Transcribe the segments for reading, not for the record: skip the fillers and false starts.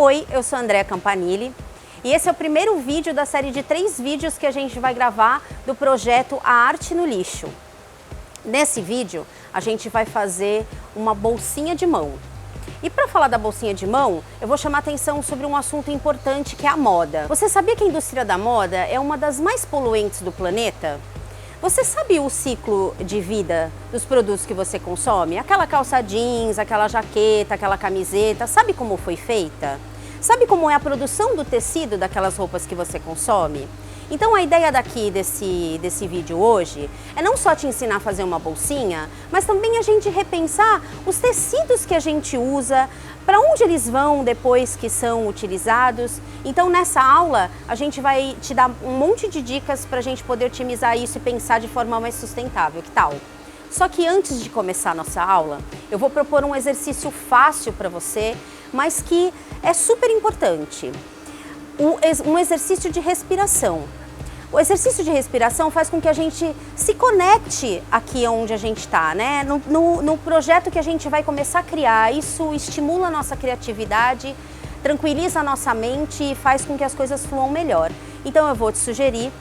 Oi, eu sou a Andréa Campanile e esse é o primeiro vídeo da série de 3 vídeos que a gente vai gravar do projeto A Arte no Lixo. Nesse vídeo, a gente vai fazer uma bolsinha de mão. E para falar da bolsinha de mão, eu vou chamar atenção sobre um assunto importante que é a moda. Você sabia que a indústria da moda é uma das mais poluentes do planeta? Você sabe o ciclo de vida dos produtos que você consome? Aquela calça jeans, aquela jaqueta, aquela camiseta, sabe como foi feita? Sabe como é a produção do tecido daquelas roupas que você consome? Então a ideia daqui desse vídeo hoje é não só te ensinar a fazer uma bolsinha, mas também a gente repensar os tecidos que a gente usa, para onde eles vão depois que são utilizados. Então nessa aula a gente vai te dar um monte de dicas para a gente poder otimizar isso e pensar de forma mais sustentável, que tal? Só que antes de começar a nossa aula, eu vou propor um exercício fácil para você, mas que é super importante. Um exercício de respiração. O exercício de respiração faz com que a gente se conecte aqui onde a gente está, né? No projeto que a gente vai começar a criar. Isso estimula a nossa criatividade, tranquiliza a nossa mente e faz com que as coisas fluam melhor. Então eu vou te sugerir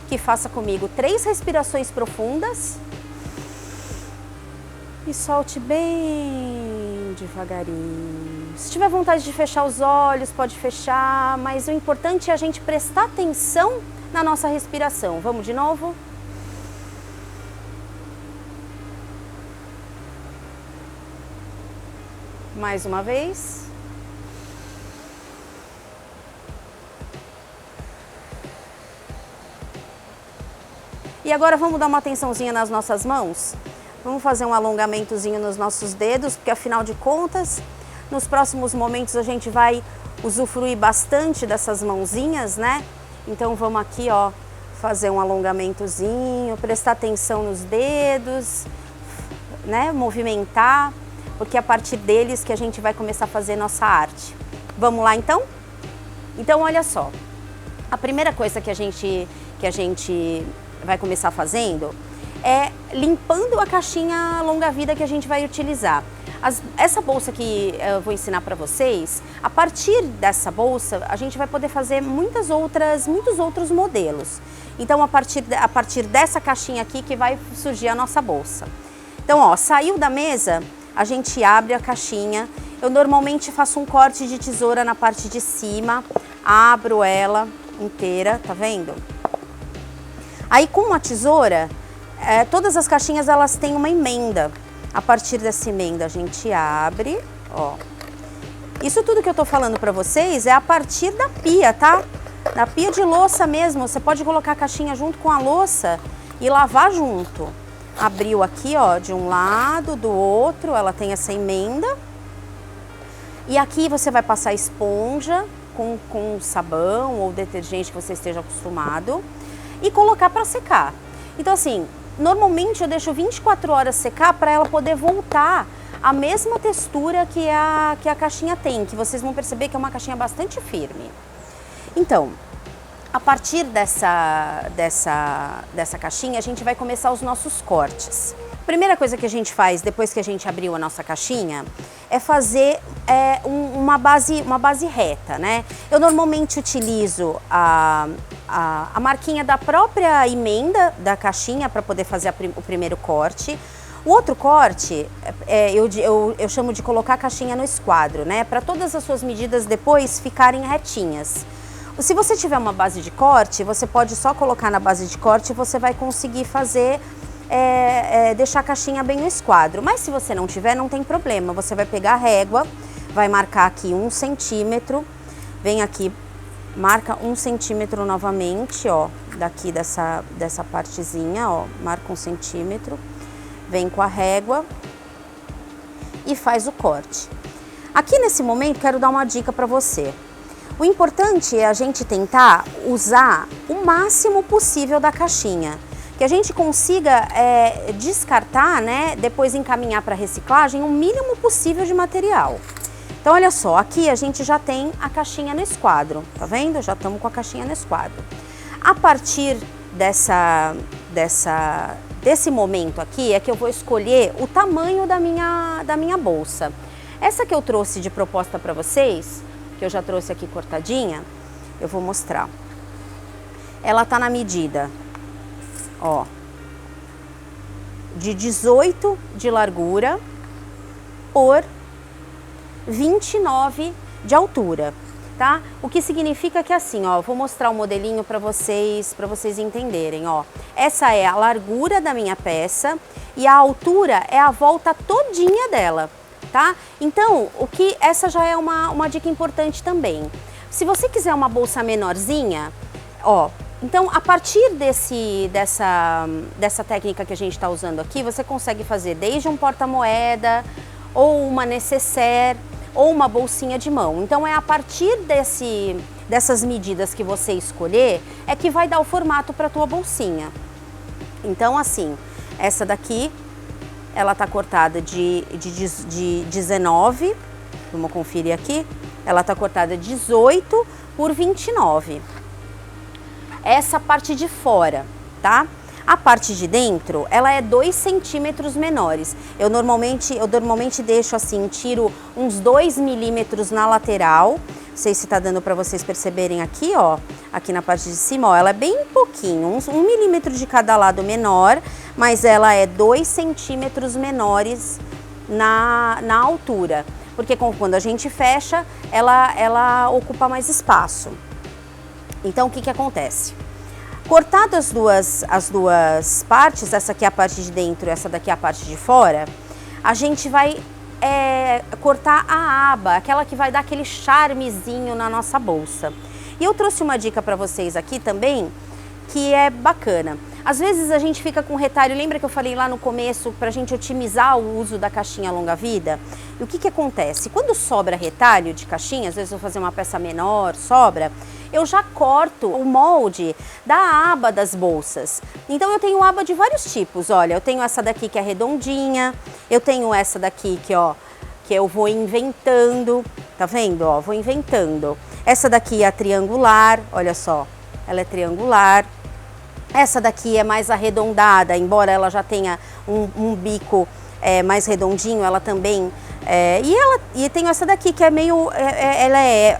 que faça comigo 3 respirações profundas e solte bem devagarinho. Se tiver vontade de fechar os olhos, pode fechar, mas o importante é a gente prestar atenção na nossa respiração. Vamos de novo? Mais uma vez. E agora vamos dar uma atençãozinha nas nossas mãos? Vamos fazer um alongamentozinho nos nossos dedos, porque afinal de contas, nos próximos momentos a gente vai usufruir bastante dessas mãozinhas, né? Então vamos aqui, ó, fazer um alongamentozinho, prestar atenção nos dedos, né? Movimentar, porque é a partir deles que a gente vai começar a fazer nossa arte. Vamos lá então? Então olha só, a primeira coisa que a gente vai começar fazendo é limpando a caixinha longa-vida que a gente vai utilizar. Essa bolsa que eu vou ensinar para vocês, a partir dessa bolsa a gente vai poder fazer muitos outros modelos. Então a partir dessa caixinha aqui que vai surgir a nossa bolsa. Então ó, saiu da mesa, a gente abre a caixinha. Eu normalmente faço um corte de tesoura na parte de cima, abro ela inteira, tá vendo? Aí com uma tesoura, todas as caixinhas elas têm uma emenda. A partir dessa emenda a gente abre, ó. Isso tudo que eu tô falando pra vocês é a partir da pia, tá? Na pia de louça mesmo, você pode colocar a caixinha junto com a louça e lavar junto. Abriu aqui, ó, de um lado, do outro, ela tem essa emenda. E aqui você vai passar esponja com sabão ou detergente que você esteja acostumado e colocar pra secar. Então assim, normalmente eu deixo 24 horas secar para ela poder voltar à mesma textura que a caixinha tem, que vocês vão perceber que é uma caixinha bastante firme. Então, a partir dessa caixinha, a gente vai começar os nossos cortes. A primeira coisa que a gente faz depois que a gente abriu a nossa caixinha é fazer uma base reta, né? Eu normalmente utilizo a marquinha da própria emenda da caixinha para poder fazer o primeiro corte. O outro corte, eu chamo de colocar a caixinha no esquadro, né? Para todas as suas medidas depois ficarem retinhas. Se você tiver uma base de corte, você pode só colocar na base de corte e você vai conseguir fazer, deixar a caixinha bem no esquadro. Mas se você não tiver, não tem problema. Você vai pegar a régua, vai marcar aqui 1 centímetro, vem aqui, marca 1 centímetro novamente, ó, daqui dessa partezinha, ó, marca 1 centímetro, vem com a régua e faz o corte. Aqui nesse momento quero dar uma dica para você. O importante é a gente tentar usar o máximo possível da caixinha, que a gente consiga descartar, né, depois encaminhar para reciclagem o mínimo possível de material. Então olha só, aqui a gente já tem a caixinha no esquadro, tá vendo? Já estamos com a caixinha no esquadro. A partir desse momento aqui é que eu vou escolher o tamanho da minha bolsa. Essa que eu trouxe de proposta para vocês que eu já trouxe aqui cortadinha, eu vou mostrar. Ela tá na medida, ó, de 18 de largura por 29 de altura, tá? O que significa que assim, ó, vou mostrar o modelinho para vocês entenderem, ó. Essa é a largura da minha peça e a altura é a volta todinha dela, tá? Então, essa já é uma dica importante também. Se você quiser uma bolsa menorzinha, ó, então a partir dessa técnica que a gente está usando aqui, você consegue fazer desde um porta-moeda, ou uma nécessaire, ou uma bolsinha de mão. Então é a partir dessas medidas que você escolher, é que vai dar o formato para a tua bolsinha. Então assim, essa daqui, ela tá cortada de 19, vamos conferir aqui, ela tá cortada 18 por 29. Essa parte de fora, tá? A parte de dentro, ela é 2 centímetros menores. Eu normalmente deixo assim, tiro uns 2 milímetros na lateral. Não sei se tá dando para vocês perceberem aqui, ó. Aqui na parte de cima, ó, ela é bem pouquinho, uns 1 milímetro de cada lado menor, mas ela é 2 centímetros menores na altura. Porque quando a gente fecha, ela ocupa mais espaço. Então, o que acontece? Cortado as duas partes, essa aqui é a parte de dentro e essa daqui é a parte de fora, a gente vai cortar a aba, aquela que vai dar aquele charmezinho na nossa bolsa. E eu trouxe uma dica para vocês aqui também, que é bacana. Às vezes a gente fica com retalho, lembra que eu falei lá no começo para a gente otimizar o uso da caixinha longa-vida? E o que acontece? Quando sobra retalho de caixinha, às vezes eu vou fazer uma peça menor, sobra, eu já corto o molde da aba das bolsas. Então eu tenho aba de vários tipos, olha, eu tenho essa daqui que é redondinha, eu tenho essa daqui que, ó, que eu vou inventando, tá vendo, ó, vou inventando. Essa daqui é a triangular, olha só, ela é triangular. Essa daqui é mais arredondada, embora ela já tenha um bico mais redondinho, ela também... E tem essa daqui que é meio... ela é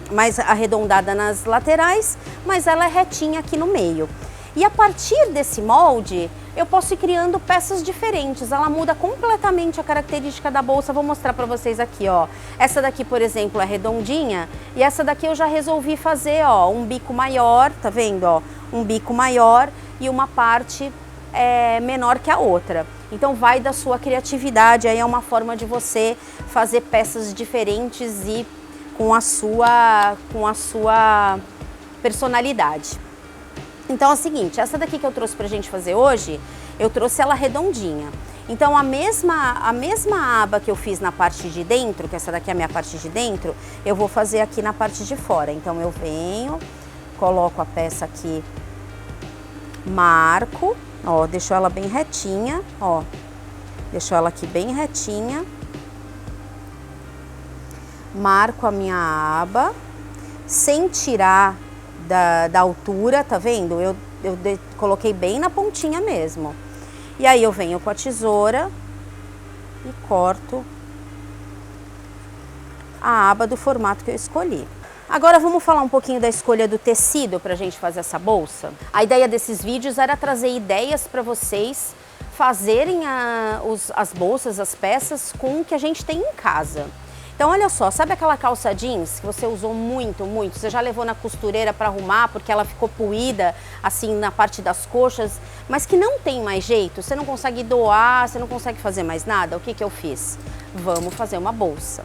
mais arredondada nas laterais, mas ela é retinha aqui no meio. E a partir desse molde, eu posso ir criando peças diferentes. Ela muda completamente a característica da bolsa. Vou mostrar para vocês aqui, ó. Essa daqui, por exemplo, é redondinha. E essa daqui eu já resolvi fazer, ó, um bico maior, tá vendo, ó? Um bico maior e uma parte menor que a outra. Então vai da sua criatividade, aí é uma forma de você fazer peças diferentes e com a sua personalidade. Então é o seguinte, essa daqui que eu trouxe pra gente fazer hoje, eu trouxe ela redondinha. Então a mesma aba que eu fiz na parte de dentro, que essa daqui é a minha parte de dentro, eu vou fazer aqui na parte de fora. Então eu venho, coloco a peça aqui, marco, ó, deixo ela bem retinha, ó, deixo ela aqui bem retinha, marco a minha aba, sem tirar da altura, tá vendo? Eu coloquei bem na pontinha mesmo. E aí eu venho com a tesoura e corto a aba do formato que eu escolhi. Agora vamos falar um pouquinho da escolha do tecido para a gente fazer essa bolsa. A ideia desses vídeos era trazer ideias para vocês fazerem as bolsas, as peças com o que a gente tem em casa. Então olha só, sabe aquela calça jeans que você usou muito, você já levou na costureira para arrumar porque ela ficou puída assim na parte das coxas, mas que não tem mais jeito, você não consegue doar, você não consegue fazer mais nada? O que eu fiz? Vamos fazer uma bolsa.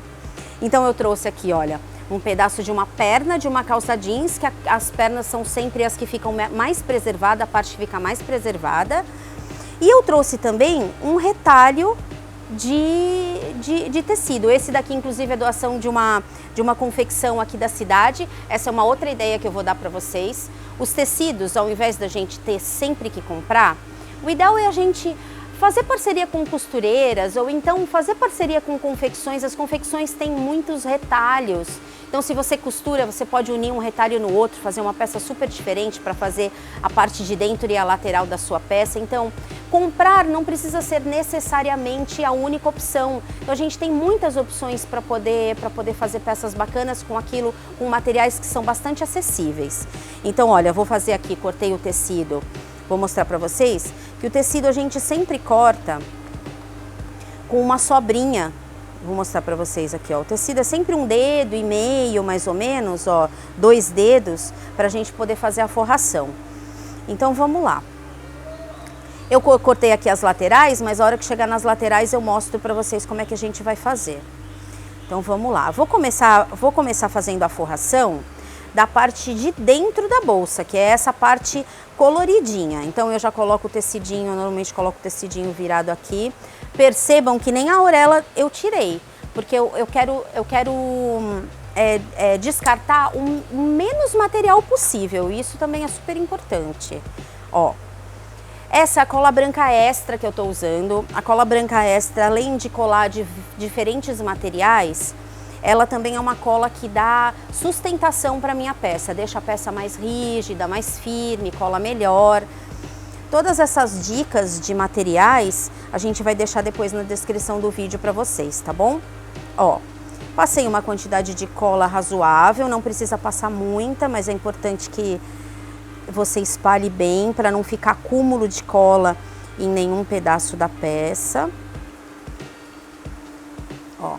Então eu trouxe aqui, olha, um pedaço de uma perna de uma calça jeans, que as pernas são sempre as que ficam mais preservadas, a parte fica mais preservada. E eu trouxe também um retalho de tecido. Esse daqui, inclusive, é doação de uma confecção aqui da cidade. Essa é uma outra ideia que eu vou dar para vocês. Os tecidos, ao invés da gente ter sempre que comprar, o ideal é a gente fazer parceria com costureiras ou então fazer parceria com confecções. As confecções têm muitos retalhos. Então, se você costura, você pode unir um retalho no outro, fazer uma peça super diferente para fazer a parte de dentro e a lateral da sua peça. Então, comprar não precisa ser necessariamente a única opção. Então a gente tem muitas opções para poder fazer peças bacanas com materiais que são bastante acessíveis. Então olha, vou fazer aqui, cortei o tecido, vou mostrar para vocês que o tecido a gente sempre corta com uma sobrinha. Vou mostrar para vocês aqui, ó. O tecido é sempre 1,5 dedo, mais ou menos, ó, 2 dedos, para a gente poder fazer a forração. Então vamos lá. Eu cortei aqui as laterais, mas a hora que chegar nas laterais eu mostro para vocês como é que a gente vai fazer. Então vamos lá. Vou começar fazendo a forração da parte de dentro da bolsa, que é essa parte coloridinha. Então eu já coloco o tecidinho, normalmente coloco o tecidinho virado aqui. Percebam que nem a orelha eu tirei, porque eu quero descartar o menos material possível. Isso também é super importante. Ó. Essa é a cola branca extra que eu estou usando. A cola branca extra, além de colar de diferentes materiais, ela também é uma cola que dá sustentação para a minha peça, deixa a peça mais rígida, mais firme, cola melhor. Todas essas dicas de materiais a gente vai deixar depois na descrição do vídeo para vocês, tá bom? Ó, passei uma quantidade de cola razoável, não precisa passar muita, mas é importante que você espalhe bem para não ficar acúmulo de cola em nenhum pedaço da peça. Ó,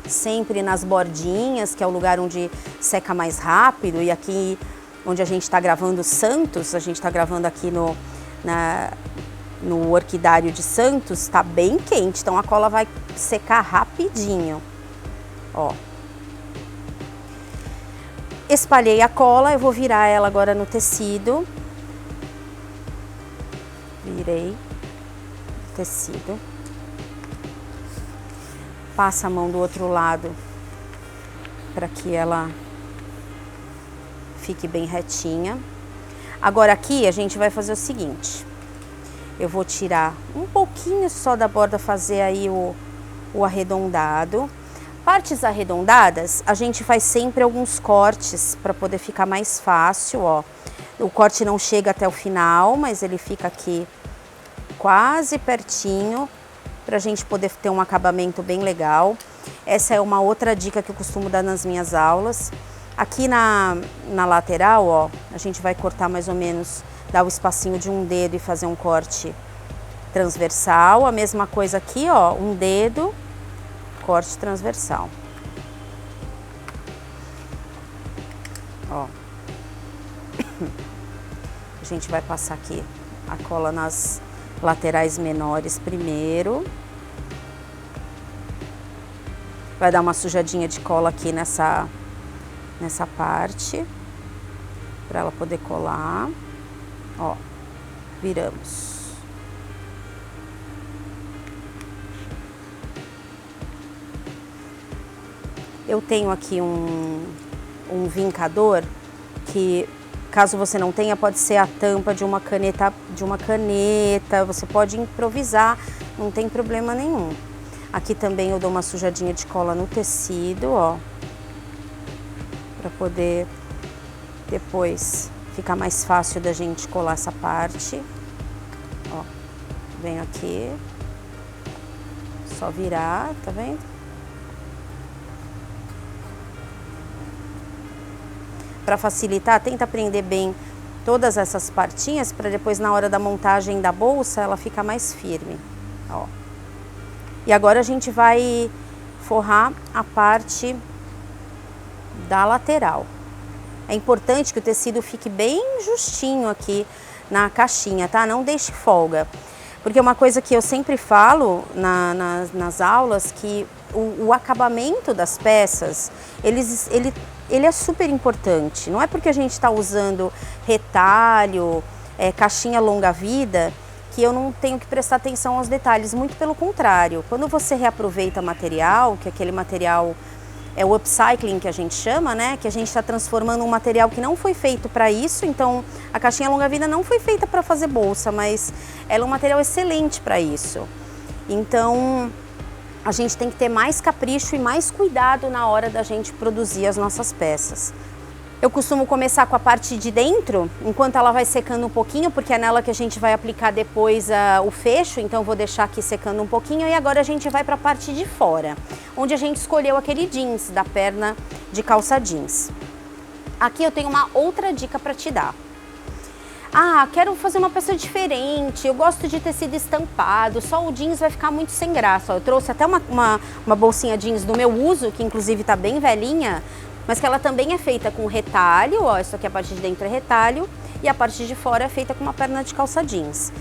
sempre nas bordinhas, que é o lugar onde seca mais rápido, e aqui onde a gente está gravando Santos, a gente está gravando aqui no orquidário de Santos, está bem quente, então a cola vai secar rapidinho. Ó. Espalhei a cola, eu vou virar ela agora no tecido. Virei o tecido. Passa a mão do outro lado para que ela fique bem retinha. Agora aqui a gente vai fazer o seguinte. Eu vou tirar um pouquinho só da borda, fazer aí o arredondado. Partes arredondadas, a gente faz sempre alguns cortes para poder ficar mais fácil, ó. O corte não chega até o final, mas ele fica aqui quase pertinho, para a gente poder ter um acabamento bem legal. Essa é uma outra dica que eu costumo dar nas minhas aulas. Aqui na lateral, ó, a gente vai cortar mais ou menos, dar o espacinho de 1 dedo e fazer um corte transversal. A mesma coisa aqui, ó, 1 dedo, corte transversal. Ó. A gente vai passar aqui a cola nas laterais menores primeiro. Vai dar uma sujadinha de cola aqui nessa parte, para ela poder colar. Ó, viramos. Eu tenho aqui um vincador que, caso você não tenha, pode ser a tampa de uma caneta, você pode improvisar, não tem problema nenhum. Aqui também eu dou uma sujadinha de cola no tecido, ó, para poder depois ficar mais fácil da gente colar essa parte. Ó, vem aqui, só virar, tá vendo? Para facilitar, tenta prender bem todas essas partinhas para depois, na hora da montagem da bolsa, ela ficar mais firme. Ó. E agora a gente vai forrar a parte da lateral. É importante que o tecido fique bem justinho aqui na caixinha, tá? Não deixe folga. Porque uma coisa que eu sempre falo nas aulas, que o acabamento das peças, ele é super importante. Não é porque a gente está usando retalho, caixinha longa-vida, que eu não tenho que prestar atenção aos detalhes. Muito pelo contrário. Quando você reaproveita material, que aquele material é o upcycling que a gente chama, né? Que a gente está transformando um material que não foi feito para isso. Então, a caixinha longa-vida não foi feita para fazer bolsa, mas ela é um material excelente para isso. Então, a gente tem que ter mais capricho e mais cuidado na hora da gente produzir as nossas peças. Eu costumo começar com a parte de dentro, enquanto ela vai secando um pouquinho, porque é nela que a gente vai aplicar depois o fecho, então eu vou deixar aqui secando um pouquinho. E agora a gente vai para a parte de fora, onde a gente escolheu aquele jeans, da perna de calça jeans. Aqui eu tenho uma outra dica para te dar. Ah, quero fazer uma peça diferente, eu gosto de tecido estampado, só o jeans vai ficar muito sem graça. Eu trouxe até uma bolsinha jeans do meu uso, que inclusive tá bem velhinha, mas que ela também é feita com retalho, ó, isso aqui a parte de dentro é retalho, e a parte de fora é feita com uma perna de calça jeans.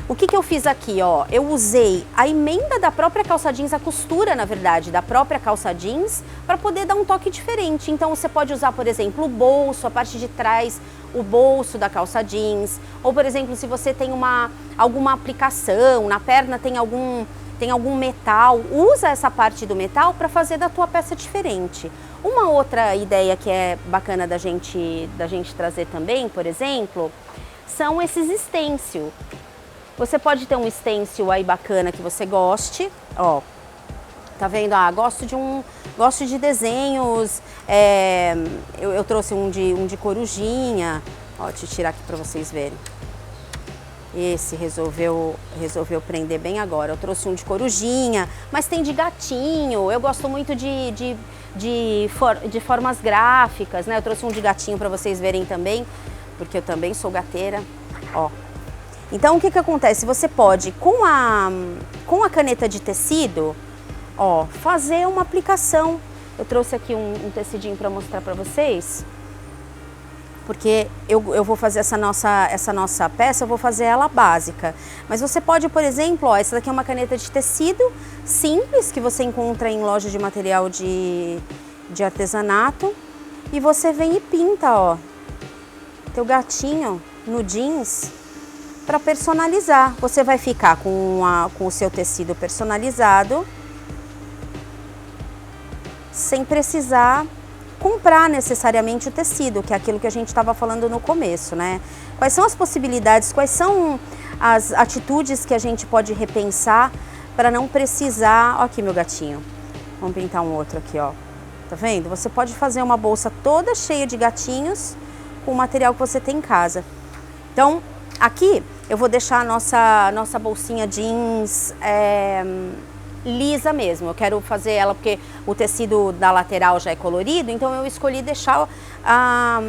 O que eu fiz aqui, ó? Eu usei a emenda da própria calça jeans, a costura, na verdade, da própria calça jeans, para poder dar um toque diferente. Então você pode usar, por exemplo, o bolso, a parte de trás, o bolso da calça jeans, ou por exemplo, se você tem alguma aplicação, na perna tem algum metal, usa essa parte do metal para fazer da tua peça diferente. Uma outra ideia que é bacana da gente trazer também, por exemplo, são esses stencil. Você pode ter um stencil aí bacana que você goste, ó, tá vendo? Ah, gosto de desenhos, eu trouxe um de corujinha, ó, deixa eu tirar aqui para vocês verem. Esse resolveu prender bem agora. Eu trouxe um de corujinha, mas tem de gatinho, eu gosto muito de formas gráficas, né? Eu trouxe um de gatinho para vocês verem também, porque eu também sou gateira, ó. Então, o que acontece? Você pode, com a caneta de tecido, ó, fazer uma aplicação. Eu trouxe aqui um tecidinho para mostrar para vocês, porque eu vou fazer essa nossa peça, eu vou fazer ela básica. Mas você pode, por exemplo, ó, essa daqui é uma caneta de tecido simples, que você encontra em loja de material de artesanato, e você vem e pinta, ó, teu gatinho no jeans, para personalizar. Você vai ficar com o seu tecido personalizado, sem precisar comprar necessariamente o tecido, que é aquilo que a gente estava falando no começo, né? Quais são as possibilidades, quais são as atitudes que a gente pode repensar para não precisar... Ó aqui meu gatinho, vamos pintar um outro aqui, ó. Tá vendo? Você pode fazer uma bolsa toda cheia de gatinhos com o material que você tem em casa. Então, aqui eu vou deixar a nossa bolsinha jeans lisa mesmo. Eu quero fazer ela porque o tecido da lateral já é colorido, então eu escolhi deixar a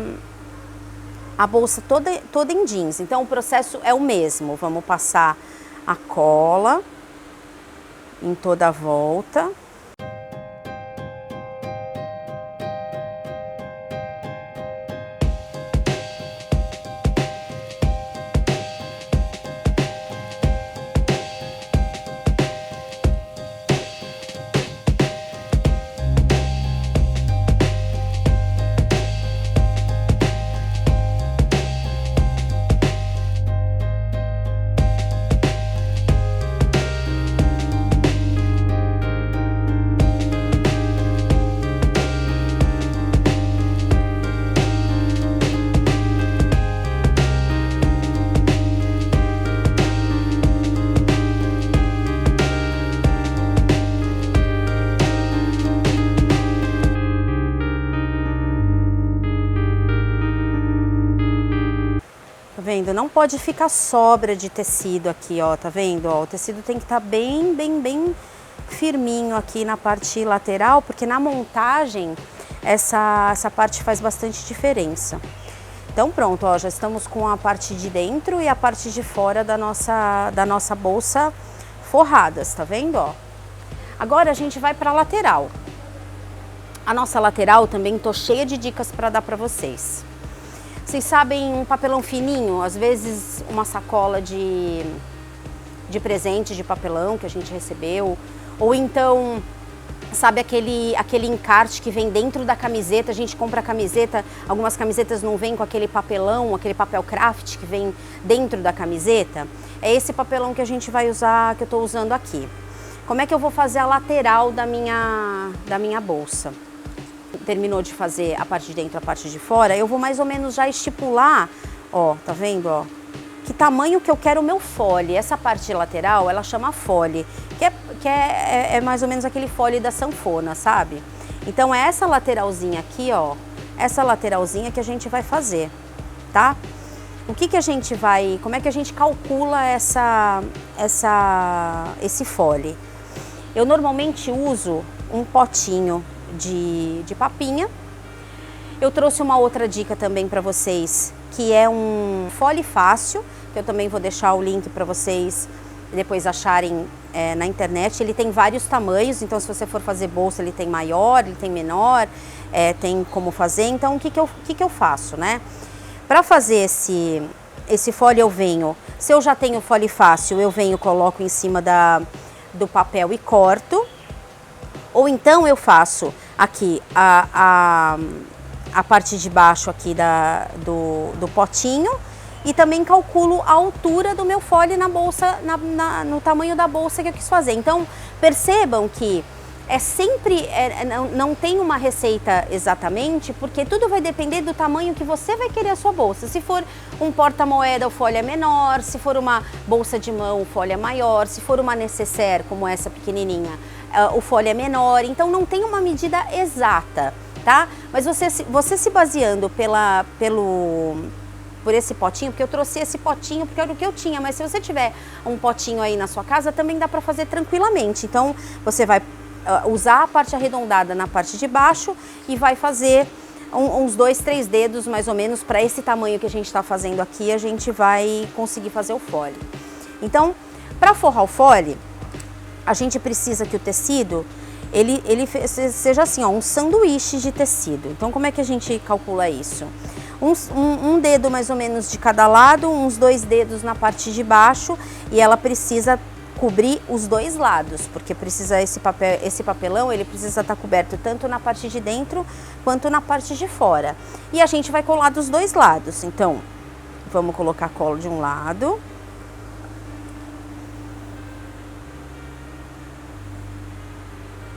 bolsa toda em jeans. Então o processo é o mesmo. Vamos passar a cola em toda a volta. Vendo? Não pode ficar sobra de tecido aqui, ó, tá vendo? Ó, o tecido tem que estar bem firminho aqui na parte lateral, porque na montagem essa parte faz bastante diferença. Então pronto, ó, já estamos com a parte de dentro e a parte de fora da nossa bolsa forradas, tá vendo? Ó. Agora a gente vai para a lateral. A nossa lateral também tô cheia de dicas para dar para vocês. Vocês sabem, um papelão fininho, às vezes uma sacola de presente de papelão que a gente recebeu, ou então, sabe aquele encarte que vem dentro da camiseta, a gente compra a camiseta, algumas camisetas não vêm com aquele papelão, aquele papel craft que vem dentro da camiseta? É esse papelão que a gente vai usar, que eu estou usando aqui. Como é que eu vou fazer a lateral da minha bolsa? Terminou de fazer a parte de dentro, a parte de fora, eu vou mais ou menos já estipular, ó, tá vendo, ó, que tamanho que eu quero o meu fole. Essa parte lateral, ela chama fole, que é mais ou menos aquele fole da sanfona, sabe? Então essa lateralzinha aqui, ó, essa lateralzinha que a gente vai fazer, tá? O que que a gente vai, como é que a gente calcula esse fole? Eu normalmente uso um potinho de papinha. Eu trouxe uma outra dica também para vocês, que é um fole fácil, que eu também vou deixar o link para vocês depois acharem na internet. Ele tem vários tamanhos, então se você for fazer bolsa, ele tem maior, ele tem menor, tem como fazer. Então o que que eu faço, né? Para fazer esse fole eu venho, se eu já tenho fole fácil, eu venho, coloco em cima do papel e corto. Ou então eu faço aqui a parte de baixo aqui do potinho e também calculo a altura do meu fole na bolsa, no tamanho da bolsa que eu quis fazer. Então percebam que não tem uma receita exatamente, porque tudo vai depender do tamanho que você vai querer a sua bolsa. Se for um porta-moeda, o fole é menor; se for uma bolsa de mão, o fole é maior; se for uma nécessaire, como essa pequenininha, o fole é menor. Então não tem uma medida exata, tá? Mas você se baseando por esse potinho, porque eu trouxe esse potinho porque era o que eu tinha, mas se você tiver um potinho aí na sua casa, também dá para fazer tranquilamente. Então você vai usar a parte arredondada na parte de baixo e vai fazer uns 2, 3 dedos mais ou menos. Para esse tamanho que a gente está fazendo aqui, a gente vai conseguir fazer o fole. Então, para forrar o fole, a gente precisa que o tecido ele seja assim, ó, um sanduíche de tecido. Então, como é que a gente calcula isso? Um dedo mais ou menos de cada lado, uns 2 dedos na parte de baixo, e ela precisa cobrir os 2 lados, porque precisa esse papelão, ele precisa estar coberto tanto na parte de dentro quanto na parte de fora. E a gente vai colar dos 2 lados. Então, vamos colocar cola de um lado.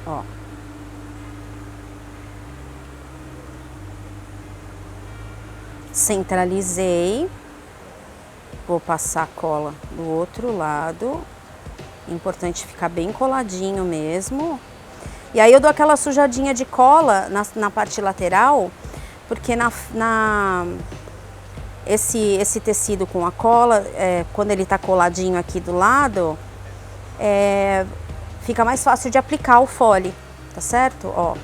Ó. Centralizei. Vou passar a cola do outro lado. Importante ficar bem coladinho mesmo. E aí eu dou aquela sujadinha de cola na parte lateral, porque esse tecido com a cola, quando ele tá coladinho aqui do lado, fica mais fácil de aplicar o fole, tá certo? Ó,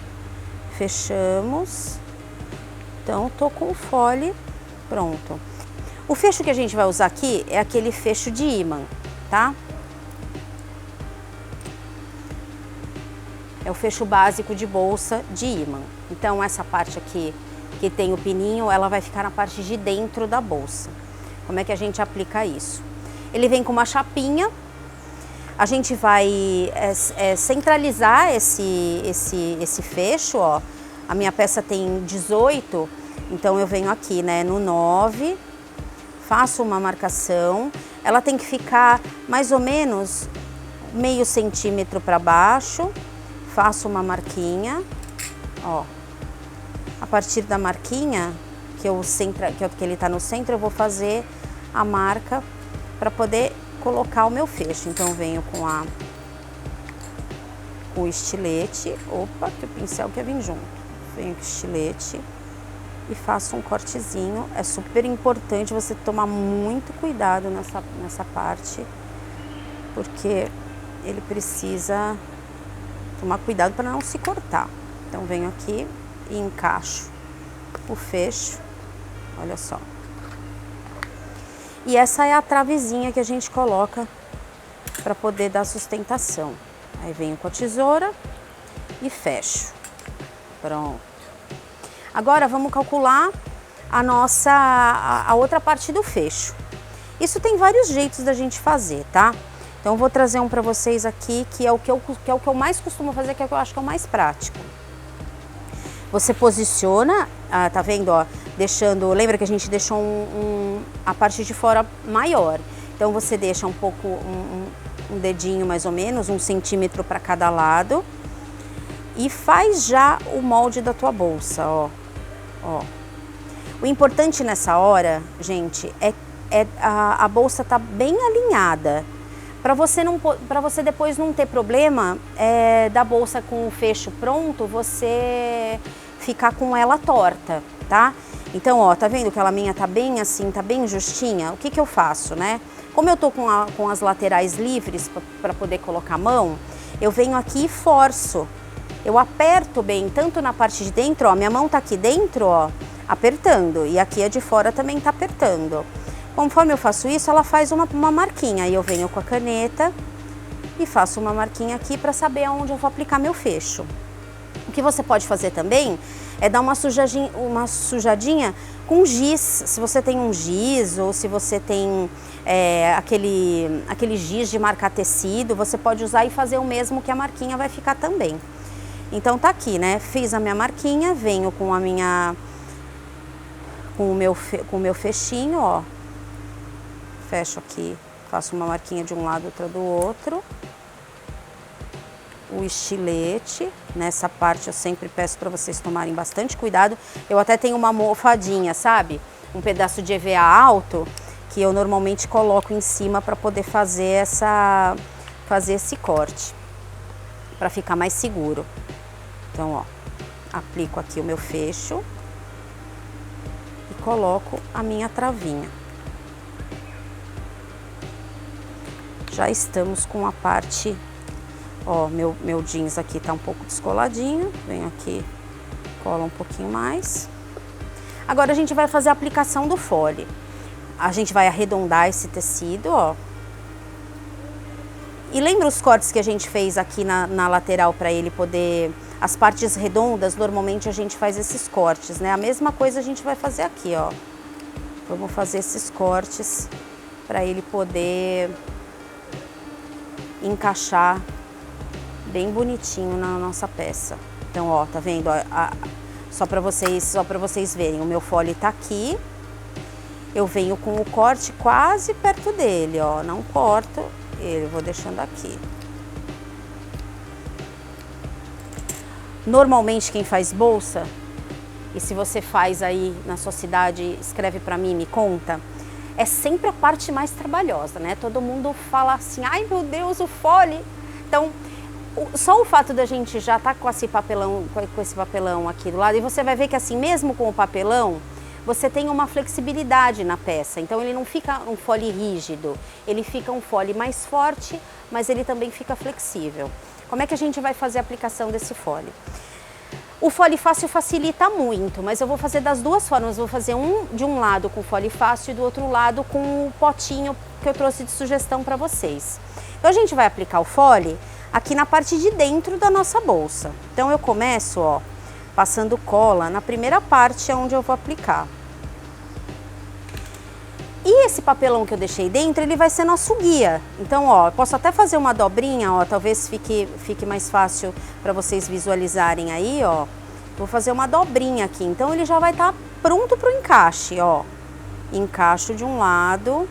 fechamos. Então tô com o fole pronto. O fecho que a gente vai usar aqui é aquele fecho de ímã, tá? É o fecho básico de bolsa de ímã. Então essa parte aqui que tem o pininho, ela vai ficar na parte de dentro da bolsa. Como é que a gente aplica isso? Ele vem com uma chapinha. A gente vai centralizar esse fecho, ó. A minha peça tem 18, então eu venho aqui, né, no 9, faço uma marcação. Ela tem que ficar mais ou menos meio centímetro para baixo. Faço uma marquinha, ó. A partir da marquinha, que ele tá no centro, eu vou fazer a marca para poder colocar o meu fecho. Então eu venho com o estilete. Opa, que o pincel quer vir junto. Venho com o estilete e faço um cortezinho. É super importante você tomar muito cuidado nessa parte, porque ele precisa tomar cuidado para não se cortar. Então venho aqui e encaixo o fecho, olha só. E essa é a travezinha que a gente coloca para poder dar sustentação. Aí venho com a tesoura e fecho. Pronto. Agora vamos calcular a outra parte do fecho. Isso tem vários jeitos da gente fazer, tá? Então eu vou trazer um para vocês aqui, que é o que eu mais costumo fazer, que é o que eu acho que é o mais prático. Você posiciona, tá vendo, ó, lembra que a gente deixou a parte de fora maior. Então você deixa um pouco, um dedinho mais ou menos, 1 centímetro para cada lado, e faz já o molde da tua bolsa, ó. Ó. O importante nessa hora, gente, é a bolsa tá bem alinhada. Para você depois não ter problema da bolsa com o fecho pronto, você ficar com ela torta, tá? Então, ó, tá vendo que ela minha tá bem assim, tá bem justinha? O que que eu faço, né? Como eu tô com as laterais livres para poder colocar a mão, eu venho aqui e forço. Eu aperto bem, tanto na parte de dentro, ó, minha mão tá aqui dentro, ó, apertando, e aqui a de fora também tá apertando. Conforme eu faço isso, ela faz uma marquinha, aí eu venho com a caneta e faço uma marquinha aqui para saber aonde eu vou aplicar meu fecho. O que você pode fazer também é dar uma sujadinha com giz. Se você tem um giz ou se você tem aquele giz de marcar tecido, você pode usar e fazer o mesmo que a marquinha vai ficar também. Então tá aqui, né? Fiz a minha marquinha, venho com o meu fechinho, ó. Fecho aqui, faço uma marquinha de um lado, outra do outro. O estilete, nessa parte eu sempre peço para vocês tomarem bastante cuidado. Eu até tenho uma almofadinha, sabe? Um pedaço de EVA alto que eu normalmente coloco em cima para poder fazer esse corte, para ficar mais seguro. Então, ó, aplico aqui o meu fecho e coloco a minha travinha. Já estamos com a parte, ó, meu jeans aqui tá um pouco descoladinho, venho aqui, cola um pouquinho mais. Agora a gente vai fazer a aplicação do fole. A gente vai arredondar esse tecido, ó. E lembra os cortes que a gente fez aqui na lateral para ele poder... As partes redondas, normalmente a gente faz esses cortes, né? A mesma coisa a gente vai fazer aqui, ó. Vamos fazer esses cortes para ele poder encaixar bem bonitinho na nossa peça. Então, ó, tá vendo? Ó, só para vocês verem, o meu fole tá aqui. Eu venho com o corte quase perto dele, ó. Não corto ele, vou deixando aqui. Normalmente quem faz bolsa, e se você faz aí na sua cidade, escreve para mim, me conta, é sempre a parte mais trabalhosa, né? Todo mundo fala assim, ai meu Deus, o fole. Então, só o fato da gente já estar com esse papelão aqui do lado, e você vai ver que assim, mesmo com o papelão, você tem uma flexibilidade na peça. Então ele não fica um fole rígido, ele fica um fole mais forte, mas ele também fica flexível. Como é que a gente vai fazer a aplicação desse fole? O fole fácil facilita muito, mas eu vou fazer das duas formas. Vou fazer de um lado com fole fácil e do outro lado com o potinho que eu trouxe de sugestão para vocês. Então a gente vai aplicar o fole aqui na parte de dentro da nossa bolsa. Então eu começo, ó, passando cola na primeira parte onde eu vou aplicar. E esse papelão que eu deixei dentro, ele vai ser nosso guia. Então, ó, eu posso até fazer uma dobrinha, ó, talvez fique mais fácil para vocês visualizarem aí, ó. Vou fazer uma dobrinha aqui, então ele já vai estar pronto para o encaixe, ó. Encaixo de um lado.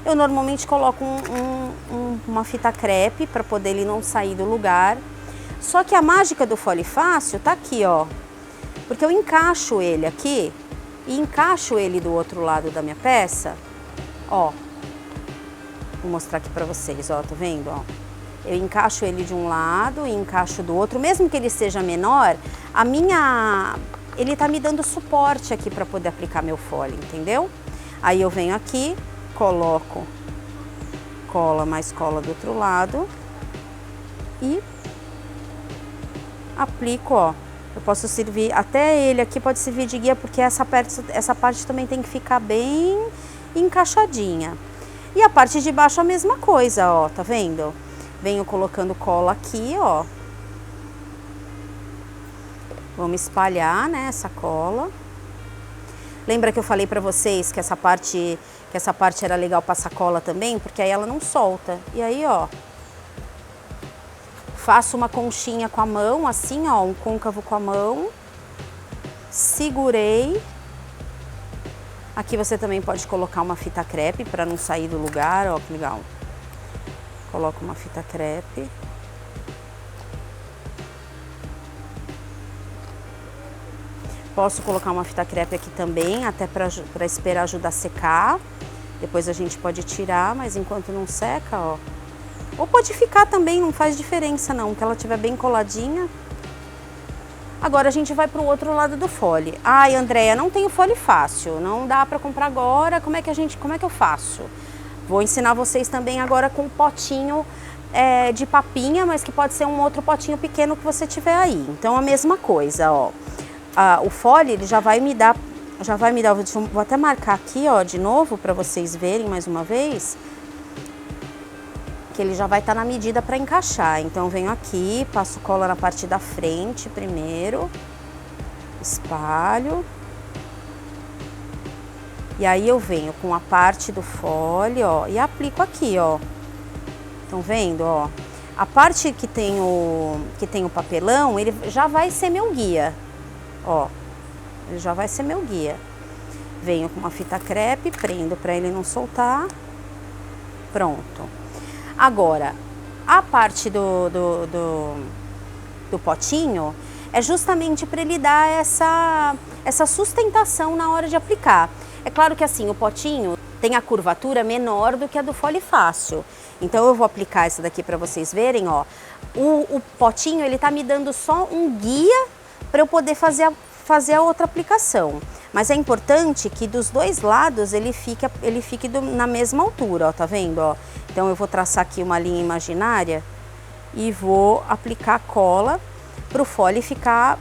Eu normalmente coloco uma fita crepe para poder ele não sair do lugar. Só que a mágica do fole fácil tá aqui, ó. Porque eu encaixo ele aqui e encaixo ele do outro lado da minha peça, ó. Vou mostrar aqui pra vocês, ó, tá vendo, ó? Eu encaixo ele de um lado e encaixo do outro, mesmo que ele seja menor, ele tá me dando suporte aqui pra poder aplicar meu fole, entendeu? Aí eu venho aqui, coloco mais cola do outro lado e aplico, ó. Eu posso servir, até ele aqui pode servir de guia, porque essa parte também tem que ficar bem encaixadinha. E a parte de baixo a mesma coisa, ó, tá vendo? Venho colocando cola aqui, ó. Vamos espalhar, né, essa cola. Lembra que eu falei pra vocês que essa parte era legal passar cola também? Porque aí ela não solta. E aí, ó, faço uma conchinha com a mão, assim, ó, um côncavo com a mão. Segurei. Aqui você também pode colocar uma fita crepe para não sair do lugar, ó, que legal. Coloco uma fita crepe. Posso colocar uma fita crepe aqui também, até para esperar ajudar a secar. Depois a gente pode tirar, mas enquanto não seca, ó. Ou pode ficar também, não faz diferença não, que ela estiver bem coladinha. Agora a gente vai para o outro lado do fole. Ai, Andréia, não tenho fole fácil, não dá para comprar agora, como é que eu faço? Vou ensinar vocês também agora com um potinho de papinha, mas que pode ser um outro potinho pequeno que você tiver aí. Então a mesma coisa, ó. O fole, ele já vai me dar, vou até marcar aqui, ó, de novo para vocês verem mais uma vez, que ele já vai estar na medida para encaixar. Então eu venho aqui, passo cola na parte da frente primeiro, espalho. E aí eu venho com a parte do fole, ó, e aplico aqui, ó. Estão vendo, ó? A parte que tem o papelão, ele já vai ser meu guia, ó. Ele já vai ser meu guia. Venho com uma fita crepe, prendo para ele não soltar. Pronto. Agora, a parte do potinho é justamente para ele dar essa sustentação na hora de aplicar. É claro que assim, o potinho tem a curvatura menor do que a do fole fácil. Então eu vou aplicar essa daqui para vocês verem, ó. O potinho, ele tá me dando só um guia para eu poder fazer a outra aplicação. Mas é importante que dos dois lados ele fique na mesma altura, ó, tá vendo, ó? Então eu vou traçar aqui uma linha imaginária e vou aplicar cola para o fole ficar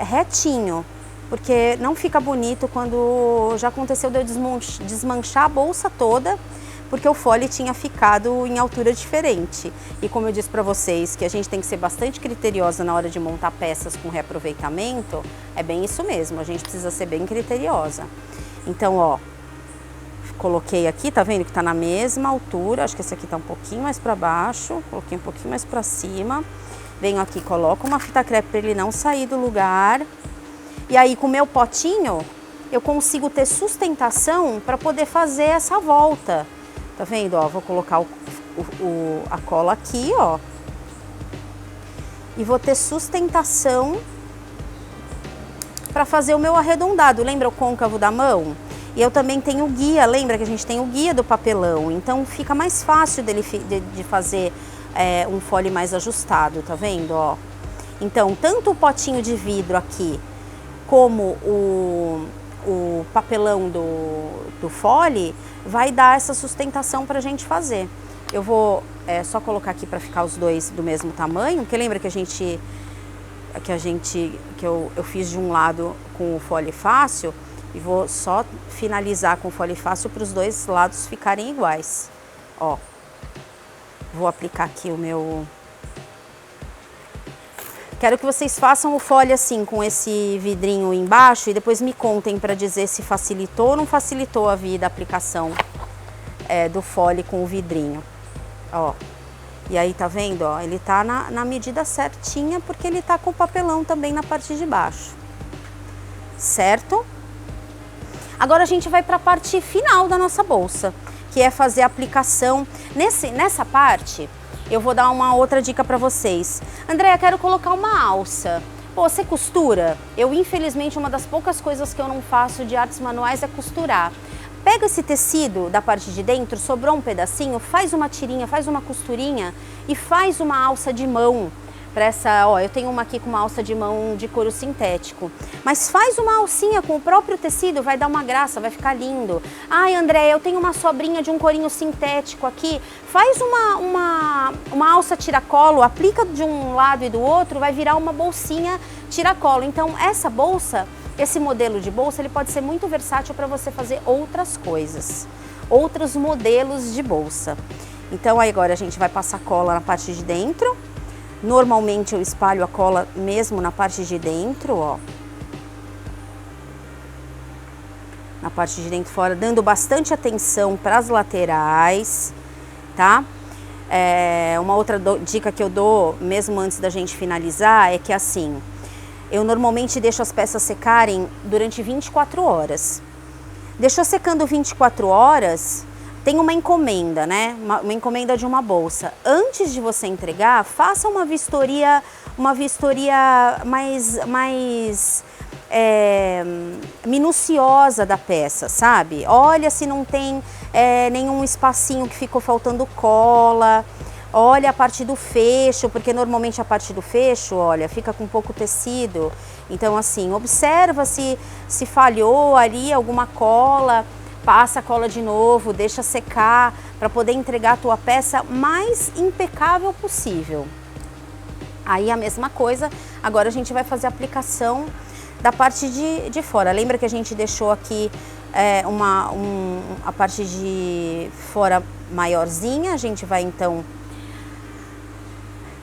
retinho. Porque não fica bonito quando já aconteceu de eu desmanchar a bolsa toda, porque o fole tinha ficado em altura diferente. E como eu disse para vocês que a gente tem que ser bastante criteriosa na hora de montar peças com reaproveitamento, é bem isso mesmo, a gente precisa ser bem criteriosa. Então, ó, coloquei aqui, tá vendo que tá na mesma altura, acho que esse aqui tá um pouquinho mais para baixo, coloquei um pouquinho mais para cima. Venho aqui, coloco uma fita crepe para ele não sair do lugar. E aí, com o meu potinho, eu consigo ter sustentação para poder fazer essa volta. Tá vendo, ó? Vou colocar a cola aqui, ó. E vou ter sustentação para fazer o meu arredondado. Lembra o côncavo da mão? E eu também tenho o guia, lembra que a gente tem o guia do papelão. Então, fica mais fácil de fazer um fole mais ajustado, tá vendo, ó? Então, tanto o potinho de vidro aqui, como o papelão do fole, vai dar essa sustentação para a gente fazer. Eu vou só colocar aqui para ficar os dois do mesmo tamanho, porque lembra que eu fiz de um lado com o fole fácil e vou só finalizar com o fole fácil para os dois lados ficarem iguais. Ó, vou aplicar aqui o meu... Quero que vocês façam o fole assim, com esse vidrinho embaixo, e depois me contem para dizer se facilitou ou não facilitou a vida a aplicação do fole com o vidrinho. Ó, e aí tá vendo, ó, ele tá na medida certinha, porque ele tá com o papelão também na parte de baixo. Certo? Agora a gente vai para a parte final da nossa bolsa, que é fazer a aplicação. Nessa parte... eu vou dar uma outra dica para vocês. Andréia, quero colocar uma alça. Pô, você costura? Eu, infelizmente, uma das poucas coisas que eu não faço de artes manuais é costurar. Pega esse tecido da parte de dentro, sobrou um pedacinho, faz uma tirinha, faz uma costurinha e faz uma alça de mão. Ó, eu tenho uma aqui com uma alça de mão de couro sintético. Mas faz uma alcinha com o próprio tecido, vai dar uma graça, vai ficar lindo. Ai, André, eu tenho uma sobrinha de um corinho sintético aqui. Faz uma alça tiracolo, aplica de um lado e do outro, vai virar uma bolsinha tiracolo. Então, essa bolsa, esse modelo de bolsa, ele pode ser muito versátil para você fazer outras coisas. Outros modelos de bolsa. Então, aí agora a gente vai passar cola na parte de dentro. Normalmente eu espalho a cola mesmo na parte de dentro, ó. Na parte de dentro fora, dando bastante atenção para as laterais, tá? Uma outra dica que eu dou, mesmo antes da gente finalizar, é que assim, eu normalmente deixo as peças secarem durante 24 horas. Deixou secando 24 horas... tem uma encomenda, né? Uma encomenda de uma bolsa. Antes de você entregar, faça uma vistoria mais minuciosa da peça, sabe? Olha se não tem nenhum espacinho que ficou faltando cola. Olha a parte do fecho, porque normalmente a parte do fecho, olha, fica com pouco tecido. Então assim, observa se falhou ali alguma cola, passa a cola de novo, deixa secar para poder entregar a tua peça mais impecável possível. Aí a mesma coisa, agora a gente vai fazer a aplicação da parte de fora. Lembra que a gente deixou aqui a parte de fora maiorzinha? A gente vai então,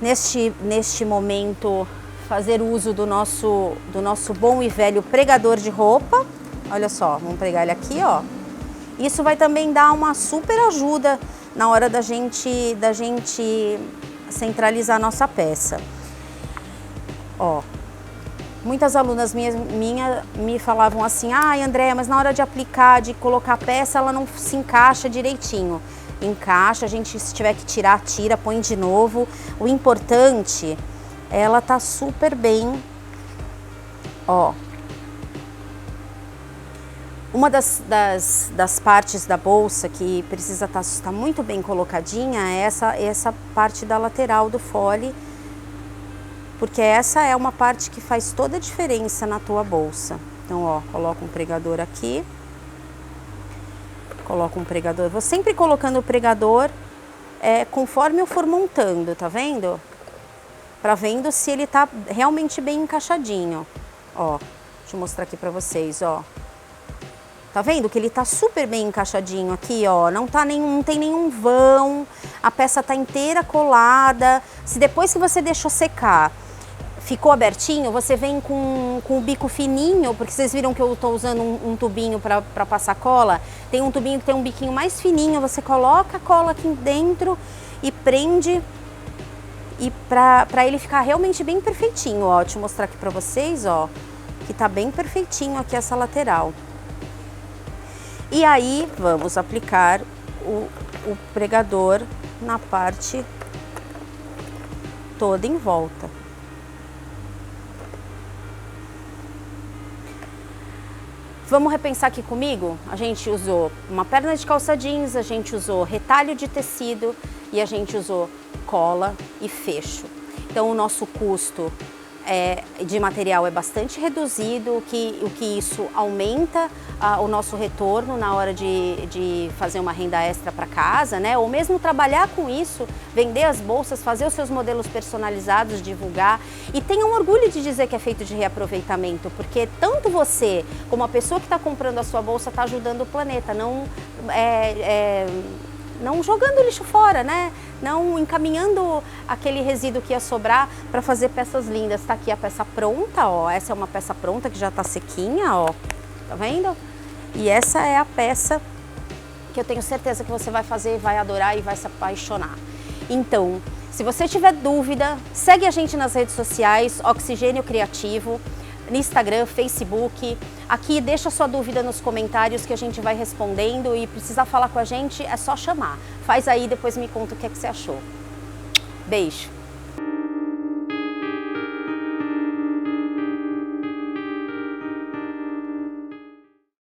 neste momento, fazer uso do nosso bom e velho pregador de roupa. Olha só, vamos pregar ele aqui, ó. Isso vai também dar uma super ajuda na hora da gente centralizar a nossa peça. Ó, muitas alunas minhas me falavam assim: ai, Andréia, mas na hora de aplicar, de colocar a peça, ela não se encaixa direitinho. Encaixa, a gente, se tiver que tirar, tira, põe de novo. O importante, ela tá super bem, ó. Uma das partes da bolsa que precisa estar muito bem colocadinha é essa parte da lateral do fole, porque essa é uma parte que faz toda a diferença na tua bolsa. Então, ó, coloca um pregador aqui, coloca um pregador. Vou sempre colocando o pregador conforme eu for montando, tá vendo? Pra vendo se ele tá realmente bem encaixadinho. Ó, deixa eu mostrar aqui pra vocês, ó. Tá vendo que ele tá super bem encaixadinho aqui, ó, não tem nenhum vão, a peça tá inteira colada. Se depois que você deixou secar, ficou abertinho, você vem com o bico fininho, porque vocês viram que eu tô usando um tubinho para passar cola. Tem um tubinho que tem um biquinho mais fininho, você coloca a cola aqui dentro e prende, e pra ele ficar realmente bem perfeitinho, ó. Deixa eu mostrar aqui pra vocês, ó, que tá bem perfeitinho aqui essa lateral. E aí, vamos aplicar o pregador na parte toda em volta. Vamos repensar aqui comigo? A gente usou uma perna de calça jeans, a gente usou retalho de tecido e a gente usou cola e fecho. Então o nosso custo de material é bastante reduzido, o que isso aumenta o nosso retorno na hora de fazer uma renda extra para casa, né? Ou mesmo trabalhar com isso, vender as bolsas, fazer os seus modelos personalizados, divulgar. E tenham orgulho de dizer que é feito de reaproveitamento, porque tanto você como a pessoa que está comprando a sua bolsa está ajudando o planeta, não jogando lixo fora, né? Não encaminhando aquele resíduo que ia sobrar para fazer peças lindas. Tá aqui a peça pronta, ó. Essa é uma peça pronta que já tá sequinha, ó. Tá vendo? E essa é a peça que eu tenho certeza que você vai fazer, vai adorar e vai se apaixonar. Então, se você tiver dúvida, segue a gente nas redes sociais, Oxigênio Criativo, no Instagram, Facebook. Aqui deixa sua dúvida nos comentários que a gente vai respondendo, e precisar falar com a gente é só chamar. Faz aí, depois me conta o que é que você achou. Beijo!